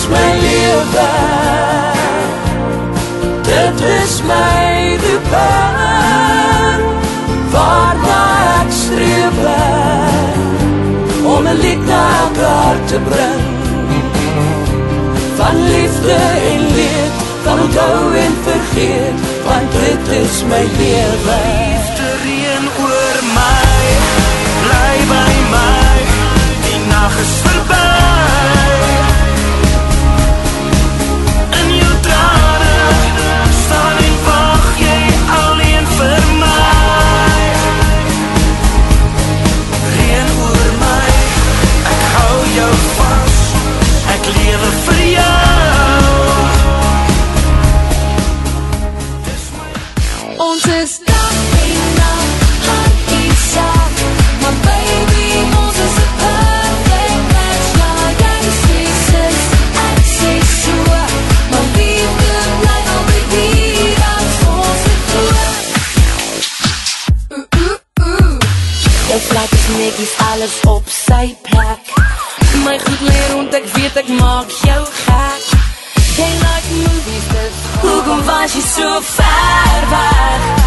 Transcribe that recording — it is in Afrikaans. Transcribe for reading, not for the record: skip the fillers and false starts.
is my lewe, dit is my roeping, waarna ek strewe, om 'n lied na elkaar te bring, van liefde en leed, van onthou en vergeet, want dit is my lewe. Liefde reën oor my, bly by my, die nag is verby. In jou trane staan en wag jy alleen vir my. Reën oor my, ek hou jou vas, ek lewe vir jou. Ons is dag en nacht, handjies saam, maar baby, ons is a perfect match. Ja, jy sê sis, ek sê so, maar liefde blyf altyd hier as ons het groot. Jou vlak is netjies alles op sy plek, my goed leer rond, ek weet ek maak jou gek. Jy like movies, dus hoekom was jy so ver weg?